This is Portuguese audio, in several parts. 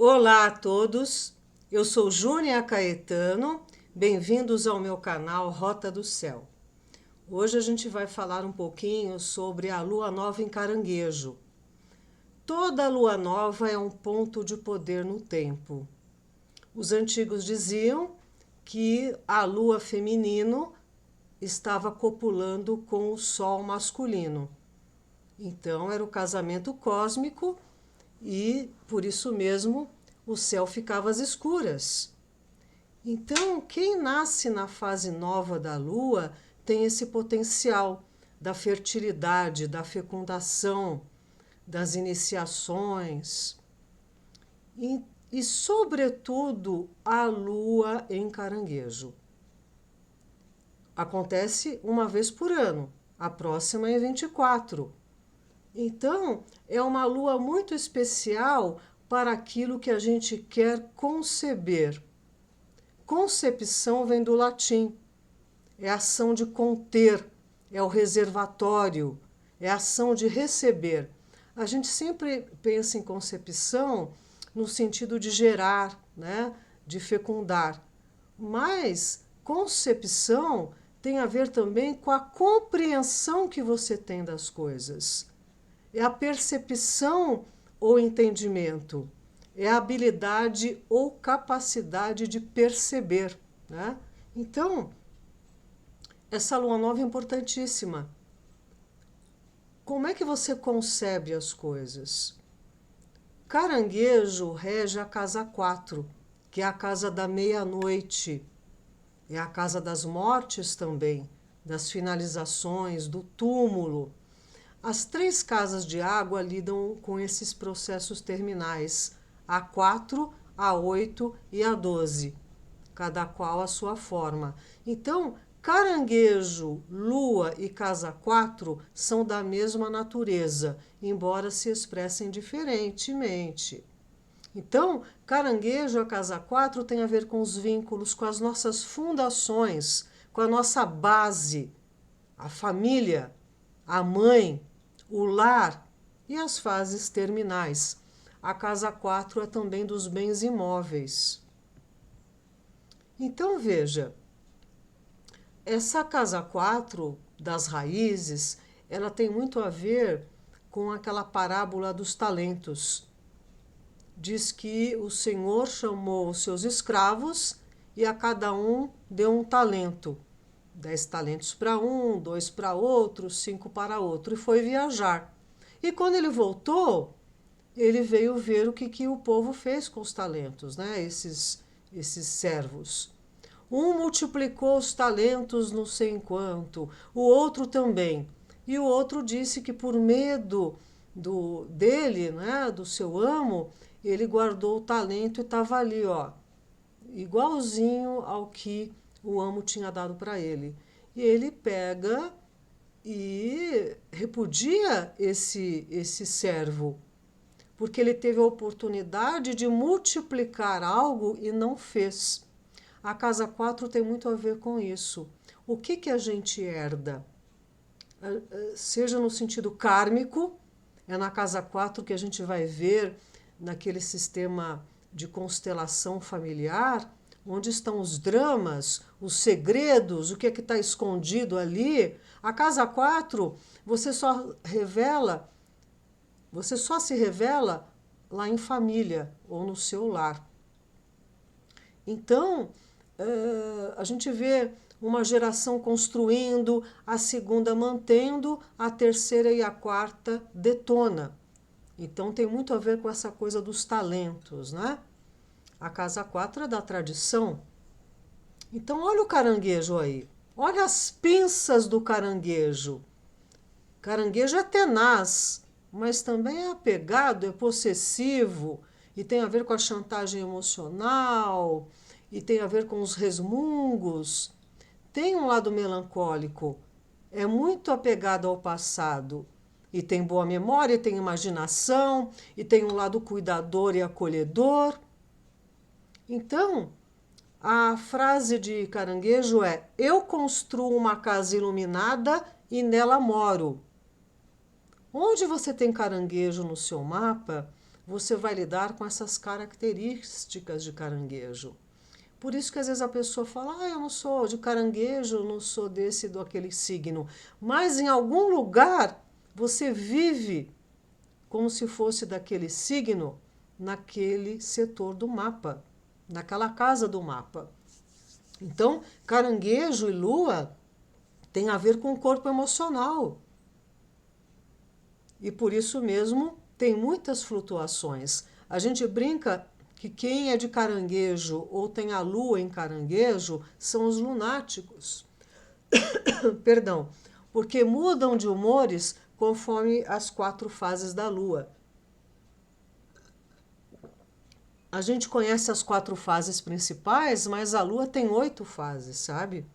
Olá a todos, eu sou Júnia Caetano, bem-vindos ao meu canal Rota do Céu. Hoje a gente vai falar um pouquinho sobre a lua nova em Caranguejo. Toda lua nova é um ponto de poder no tempo. Os antigos diziam que a lua feminino estava copulando com o sol masculino. Então era o casamento cósmico e, por isso mesmo, o céu ficava às escuras. Então, quem nasce na fase nova da Lua tem esse potencial da fertilidade, da fecundação, das iniciações e sobretudo, a Lua em Caranguejo. Acontece uma vez por ano, a próxima é 24. Então, é uma lua muito especial para aquilo que a gente quer conceber. Concepção vem do latim, é a ação de conter, é o reservatório, é a ação de receber. A gente sempre pensa em concepção no sentido de gerar, né? De fecundar, mas concepção tem a ver também com a compreensão que você tem das coisas. É a percepção ou entendimento, é a habilidade ou capacidade de perceber, né? Então, essa lua nova é importantíssima. Como é que você concebe as coisas? Caranguejo rege a casa 4, que é a casa da meia-noite. É a casa das mortes também, das finalizações, do túmulo. As 3 casas de água lidam com esses processos terminais, a 4, a 8 e a 12, cada qual a sua forma. Então, Caranguejo, Lua e casa 4 são da mesma natureza, embora se expressem diferentemente. Então, Caranguejo, a casa 4, tem a ver com os vínculos, com as nossas fundações, com a nossa base, a família, a mãe, o lar e as fases terminais. A casa 4 é também dos bens imóveis. Então, veja, essa casa 4 das raízes, ela tem muito a ver com aquela parábola dos talentos. Diz que o Senhor chamou os seus escravos e a cada um deu um talento. 10 talentos para um, 2 para outro, 5 para outro, e foi viajar. E quando ele voltou, ele veio ver o que o povo fez com os talentos, né? Esses servos. Um multiplicou os talentos não sei em quanto, o outro também. E o outro disse que por medo dele, né, do seu amo, ele guardou o talento e estava ali, ó, igualzinho ao que o amo tinha dado para ele. E ele pega e repudia esse servo, porque ele teve a oportunidade de multiplicar algo e não fez. A casa 4 tem muito a ver com isso. O que a gente herda? Seja no sentido kármico, é na casa 4 que a gente vai ver naquele sistema de constelação familiar, onde estão os dramas, os segredos, o que é que está escondido ali. A casa 4, você só se revela lá em família ou no seu lar. Então, a gente vê uma geração construindo, a segunda mantendo, a terceira e a quarta detona. Então tem muito a ver com essa coisa dos talentos, né? A casa 4 é da tradição. Então olha o caranguejo aí. Olha as pinças do caranguejo. Caranguejo é tenaz, mas também é apegado, é possessivo e tem a ver com a chantagem emocional e tem a ver com os resmungos. Tem um lado melancólico, é muito apegado ao passado. E tem boa memória, e tem imaginação, e tem um lado cuidador e acolhedor. Então, a frase de Caranguejo é: eu construo uma casa iluminada e nela moro. Onde você tem caranguejo no seu mapa, você vai lidar com essas características de caranguejo. Por isso que às vezes a pessoa fala, eu não sou de caranguejo, não sou desse, do aquele signo. Mas em algum lugar você vive como se fosse daquele signo naquele setor do mapa, naquela casa do mapa. Então, caranguejo e lua tem a ver com o corpo emocional. E por isso mesmo tem muitas flutuações. A gente brinca que quem é de caranguejo ou tem a lua em caranguejo são os lunáticos. Perdão, porque mudam de humores conforme as 4 fases da lua. A gente conhece as 4 fases principais, mas a lua tem 8 fases, sabe?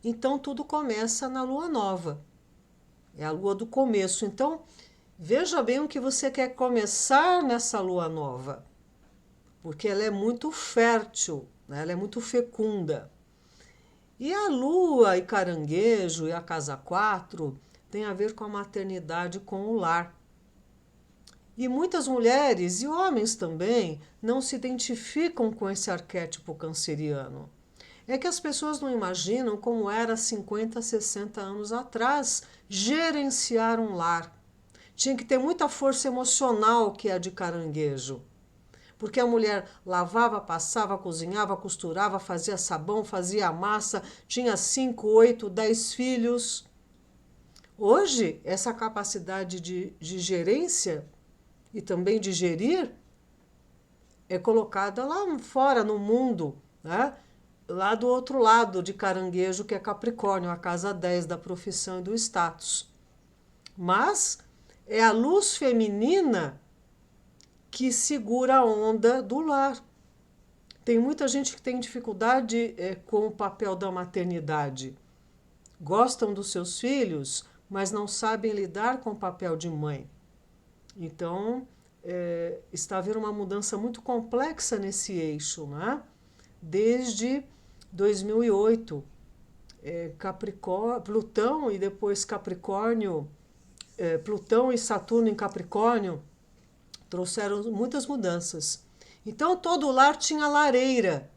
Então tudo começa na lua nova. É a lua do começo. Então, veja bem o que você quer começar nessa lua nova, porque ela é muito fértil, né? Ela é muito fecunda. E a lua e caranguejo e a casa 4 tem a ver com a maternidade, com o lar. E muitas mulheres e homens também não se identificam com esse arquétipo canceriano. É que as pessoas não imaginam como era 50, 60 anos atrás gerenciar um lar. Tinha que ter muita força emocional, que é a de caranguejo. Porque a mulher lavava, passava, cozinhava, costurava, fazia sabão, fazia massa, tinha 5, 8, 10 filhos. Hoje, essa capacidade de gerência e também de gerir é colocada lá fora no mundo, né? Lá do outro lado de caranguejo, que é Capricórnio, a casa 10 da profissão e do status. Mas é a luz feminina que segura a onda do lar. Tem muita gente que tem dificuldade com o papel da maternidade. Gostam dos seus filhos, mas não sabem lidar com o papel de mãe. Então, está havendo uma mudança muito complexa nesse eixo, né? Desde 2008, Plutão e depois Capricórnio, Plutão e Saturno em Capricórnio trouxeram muitas mudanças. Então todo lar tinha lareira,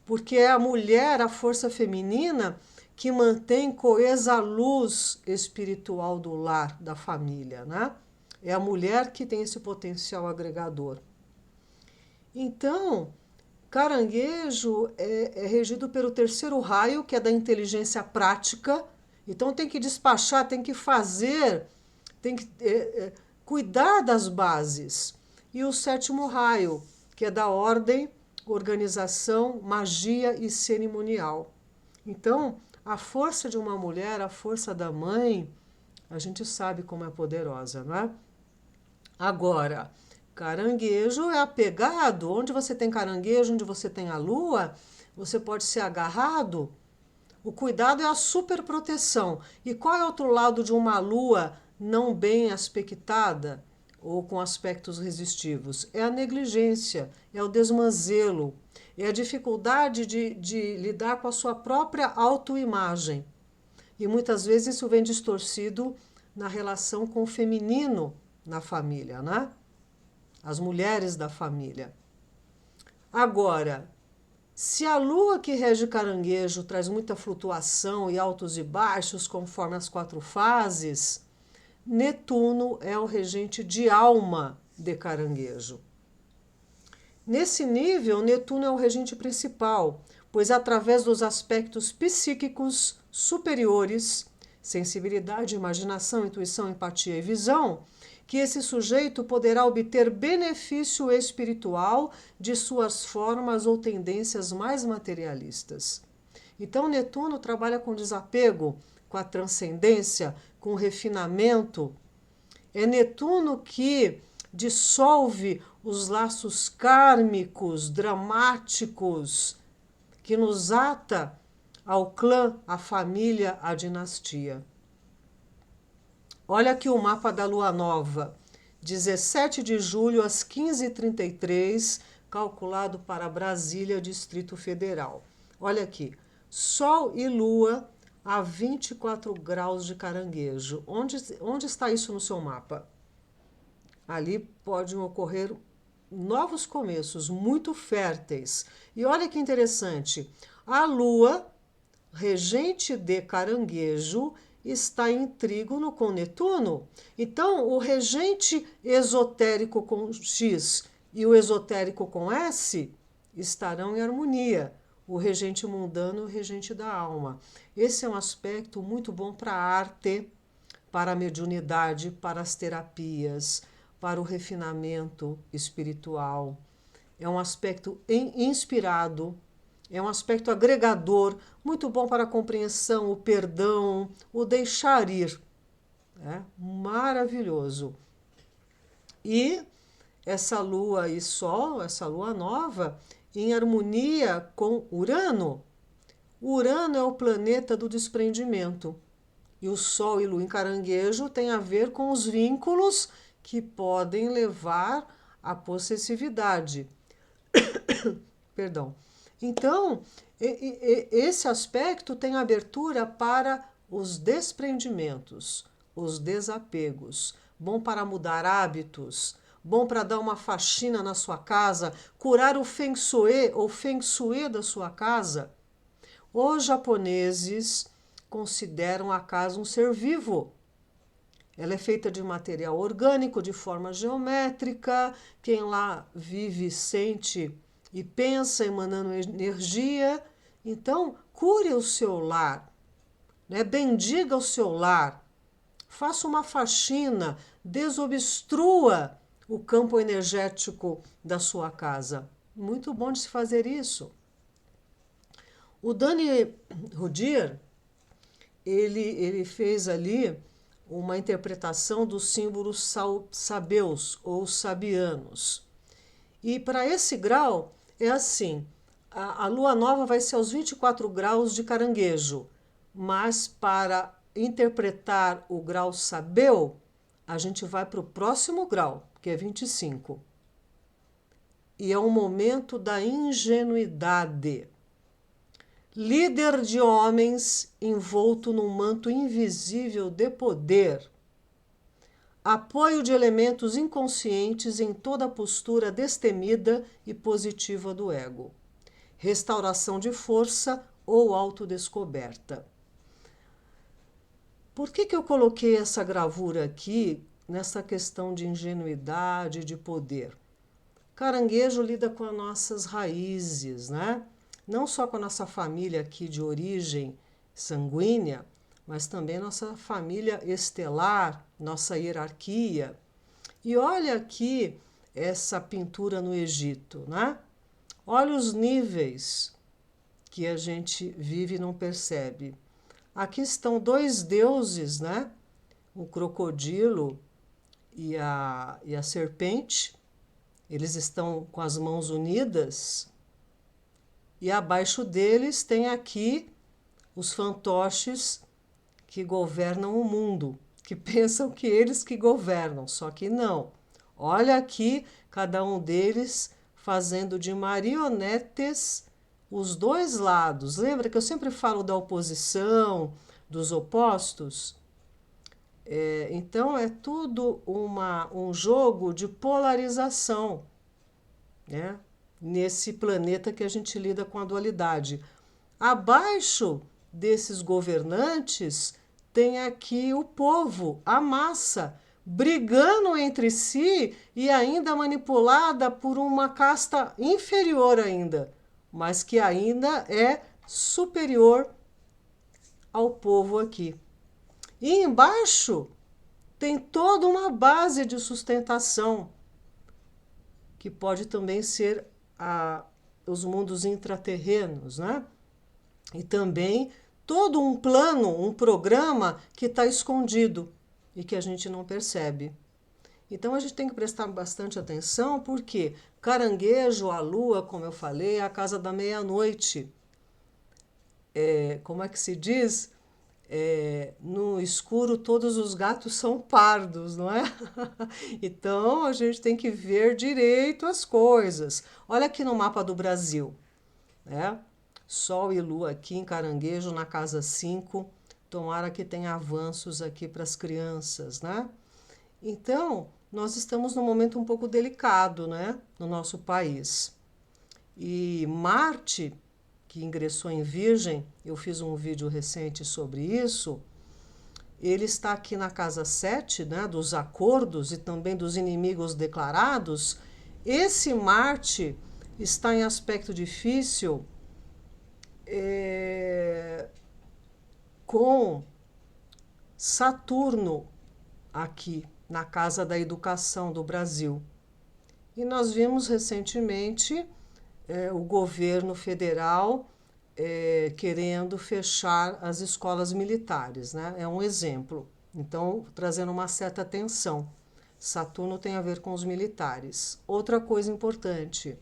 porque é a mulher, a força feminina, que mantém coesa a luz espiritual do lar, da família, né? É a mulher que tem esse potencial agregador. Então, caranguejo é regido pelo 3º raio, que é da inteligência prática. Então tem que despachar, tem que fazer, tem que cuidar das bases. E o 7º raio, que é da ordem, organização, magia e cerimonial. Então, a força de uma mulher, a força da mãe, a gente sabe como é poderosa, não é? Agora, caranguejo é apegado. Onde você tem caranguejo, onde você tem a lua, você pode ser agarrado. O cuidado é a superproteção. E qual é o outro lado de uma lua não bem aspectada ou com aspectos resistivos? É a negligência, é o desmazelo, é a dificuldade de lidar com a sua própria autoimagem. E muitas vezes isso vem distorcido na relação com o feminino na família, né? As mulheres da família. Agora, se a lua que rege caranguejo traz muita flutuação e altos e baixos conforme as 4 fases, Netuno é o regente de alma de caranguejo. Nesse nível, Netuno é o regente principal, pois através dos aspectos psíquicos superiores, sensibilidade, imaginação, intuição, empatia e visão, que esse sujeito poderá obter benefício espiritual de suas formas ou tendências mais materialistas. Então, Netuno trabalha com desapego, com a transcendência, com o refinamento. É Netuno que dissolve os laços kármicos, dramáticos, que nos ata ao clã, à família, à dinastia. Olha aqui o mapa da lua nova, 17 de julho às 15h33, calculado para Brasília, Distrito Federal. Olha aqui, Sol e Lua a 24 graus de caranguejo. Onde está isso no seu mapa? Ali podem ocorrer novos começos, muito férteis. E olha que interessante, a Lua, regente de Caranguejo, está em trígono com Netuno. Então, o regente esotérico com X e o esotérico com S estarão em harmonia. O regente mundano e o regente da alma. Esse é um aspecto muito bom para a arte, para a mediunidade, para as terapias, para o refinamento espiritual. É um aspecto inspirado, é um aspecto agregador, muito bom para a compreensão, o perdão, o deixar ir. É maravilhoso. E essa lua e sol, essa lua nova, em harmonia com Urano. Urano é o planeta do desprendimento. E o Sol e Lua em Caranguejo tem a ver com os vínculos que podem levar à possessividade. Perdão. Então, esse aspecto tem abertura para os desprendimentos, os desapegos. Bom para mudar hábitos, bom para dar uma faxina na sua casa, curar o feng shui da sua casa. Os japoneses consideram a casa um ser vivo. Ela é feita de material orgânico, de forma geométrica. Quem lá vive, sente e pensa emanando energia. Então, cure o seu lar, né? Bendiga o seu lar. Faça uma faxina, desobstrua o campo energético da sua casa. Muito bom de se fazer isso. O Dani Rudir, ele fez ali uma interpretação dos símbolos sabeus ou sabianos. E para esse grau é assim, a lua nova vai ser aos 24 graus de Caranguejo, mas para interpretar o grau sabeu, a gente vai para o próximo grau, que é 25. E é um momento da ingenuidade. Líder de homens envolto num manto invisível de poder. Apoio de elementos inconscientes em toda a postura destemida e positiva do ego. Restauração de força ou autodescoberta. Por que eu coloquei essa gravura aqui nessa questão de ingenuidade, de poder? Caranguejo lida com as nossas raízes, né? Não só com a nossa família aqui de origem sanguínea, mas também nossa família estelar, nossa hierarquia. E olha aqui essa pintura no Egito, né? Olha os níveis que a gente vive e não percebe. Aqui estão dois deuses, né? O crocodilo e a serpente. Eles estão com as mãos unidas. E abaixo deles tem aqui os fantoches que governam o mundo, que pensam que eles que governam, só que não. Olha aqui, cada um deles fazendo de marionetes os dois lados. Lembra que eu sempre falo da oposição, dos opostos? Então é tudo um jogo de polarização, né? Nesse planeta que a gente lida com a dualidade. Abaixo desses governantes tem aqui o povo, a massa, brigando entre si e ainda manipulada por uma casta inferior ainda, mas que ainda é superior ao povo aqui. E embaixo tem toda uma base de sustentação, que pode também ser os mundos intraterrenos, né? E também todo um plano, um programa que está escondido e que a gente não percebe. Então a gente tem que prestar bastante atenção, porque Caranguejo, a lua, como eu falei, é a casa da meia-noite. Como é que se diz? No escuro todos os gatos são pardos, não é? Então a gente tem que ver direito as coisas. Olha aqui no mapa do Brasil, né? Sol e Lua aqui em Caranguejo, na casa 5. Tomara que tenha avanços aqui para as crianças, né? Então, nós estamos num momento um pouco delicado, né, no nosso país. E Marte, que ingressou em Virgem, eu fiz um vídeo recente sobre isso, ele está aqui na casa 7, né, dos acordos e também dos inimigos declarados. Esse Marte está em aspecto difícil com Saturno aqui na Casa da Educação do Brasil. E nós vimos recentemente o governo federal querendo fechar as escolas militares, né? É um exemplo. Então, trazendo uma certa tensão. Saturno tem a ver com os militares. Outra coisa importante,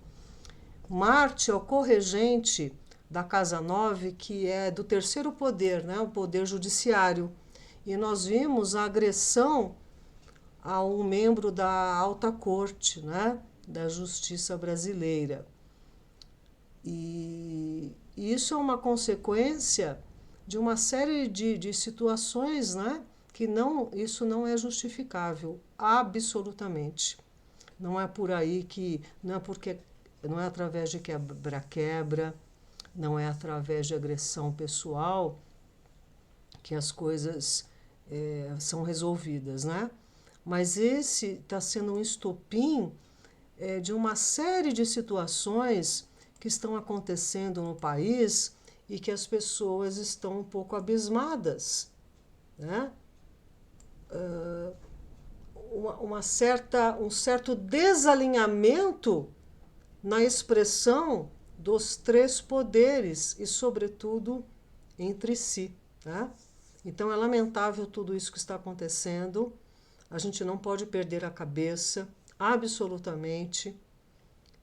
Marte é o corregente da Casa 9, que é do terceiro poder, né? O poder judiciário. E nós vimos a agressão a um membro da alta corte, né? Da justiça brasileira. E isso é uma consequência de uma série de situações, né? Que isso não é justificável, absolutamente. Não é por aí que, não é através de quebra-quebra, não é através de agressão pessoal que as coisas são resolvidas, né? Mas esse está sendo um estopim de uma série de situações que estão acontecendo no país e que as pessoas estão um pouco abismadas, né? Um certo desalinhamento na expressão dos três poderes e, sobretudo, entre si, tá? Então, é lamentável tudo isso que está acontecendo. A gente não pode perder a cabeça, absolutamente.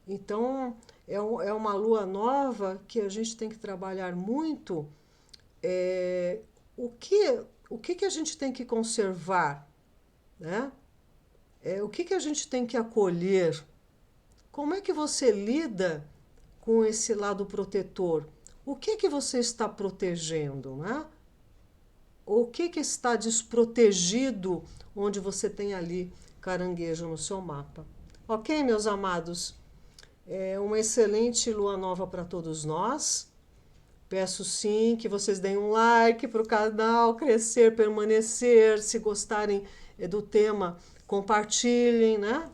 Então, é uma lua nova que a gente tem que trabalhar muito. O que a gente tem que conservar, né? O que a gente tem que acolher? Como é que você lida com esse lado protetor? O que você está protegendo, né? O que está desprotegido onde você tem ali caranguejo no seu mapa? Ok, meus amados? É uma excelente lua nova para todos nós. Peço sim que vocês deem um like para o canal crescer, permanecer. Se gostarem do tema, compartilhem, né?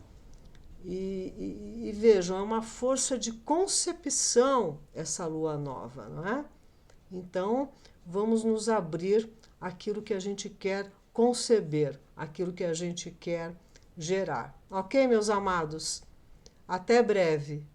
E vejam, é uma força de concepção essa lua nova, não é? Então, vamos nos abrir àquilo que a gente quer conceber, aquilo que a gente quer gerar. Ok, meus amados? Até breve.